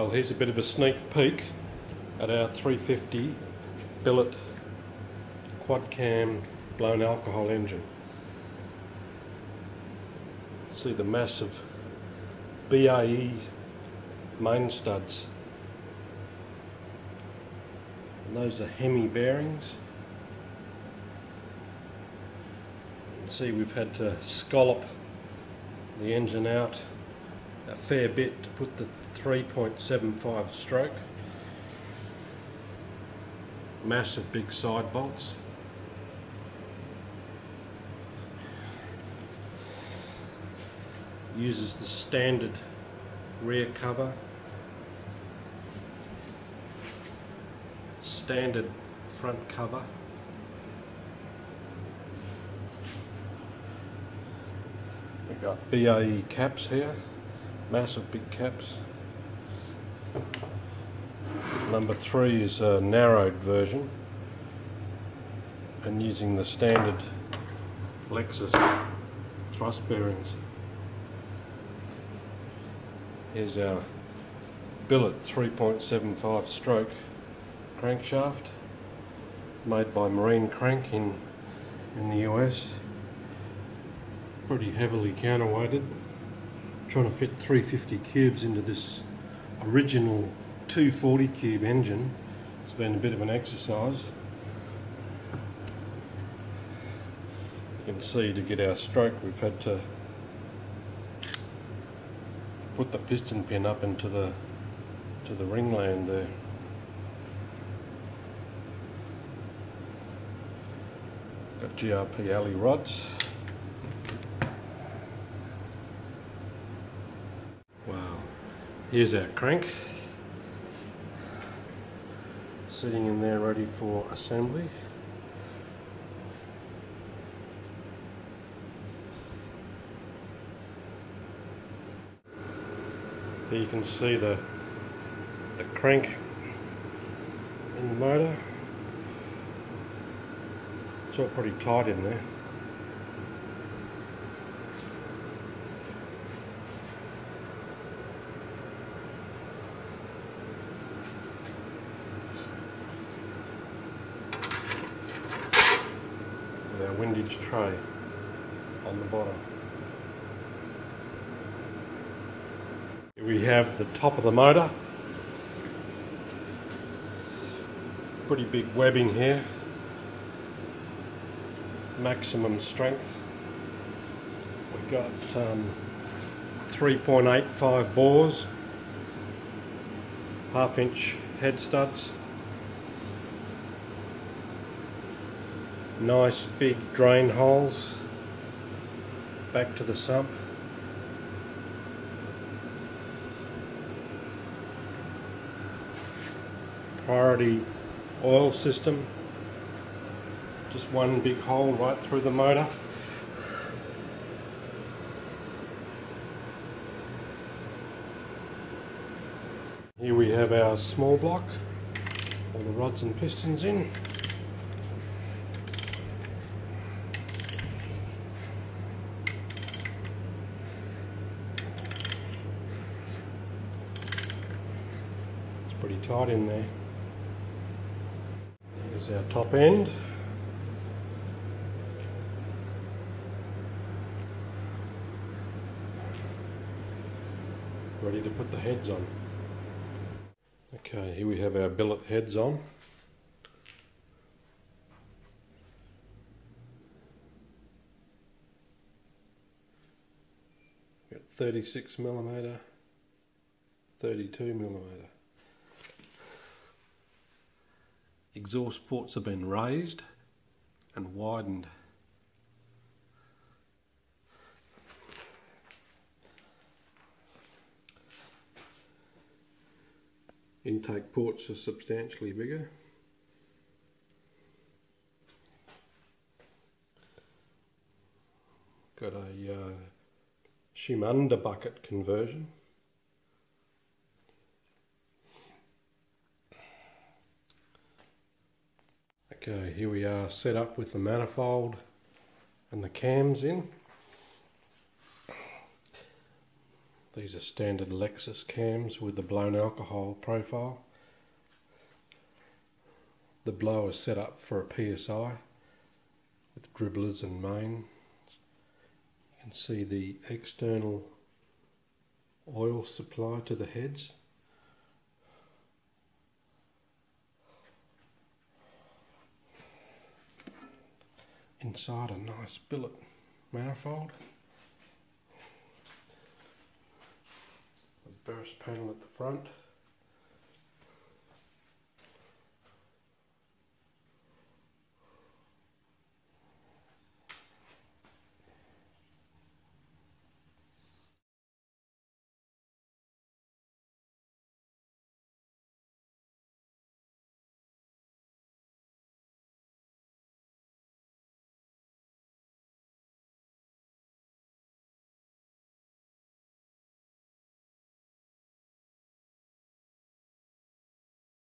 Well, here's a bit of a sneak peek at our 350 billet quad cam blown alcohol engine. See the massive BAE main studs, and those are Hemi bearings. You can see we've had to scallop the engine out a fair bit to put the 3.75 stroke. Massive big side bolts. Uses the standard rear cover, standard front cover. We've got BAE caps here, massive big caps. Number 3 is a narrowed version and using the standard Lexus thrust bearings. Here's our billet 3.75 stroke crankshaft made by Marine Crank in the US. Pretty heavily counterweighted. Trying to fit 350 cubes into this original 240 cube engine. It's been a bit of an exercise. You can see to get our stroke we've had to put the piston pin up into the ringland there. Got GRP alley rods. Wow, here's our crank sitting in there ready for assembly. Here you can see the crank in the motor. It's all pretty tight in there. With our windage tray on the bottom. Here we have the top of the motor. Pretty big webbing here. Maximum strength. We've got 3.85 bores, 1/2 inch head studs, nice big drain holes back to the sump. Priority oil system, just one big hole right through the motor. Here we have our small block, all the rods and pistons in. It's pretty tight in there. Here's our top end. Ready to put the heads on. Okay, here we have our billet heads on. Got 36mm, 32mm. Exhaust ports have been raised and widened. Intake ports are substantially bigger. Got a shim under bucket conversion. Okay, here we are set up with the manifold and the cams in. These are standard Lexus cams with the blown alcohol profile. The blower is set up for a PSI with dribblers and main. You can see the external oil supply to the heads. Inside a nice billet manifold. A burst panel at the front.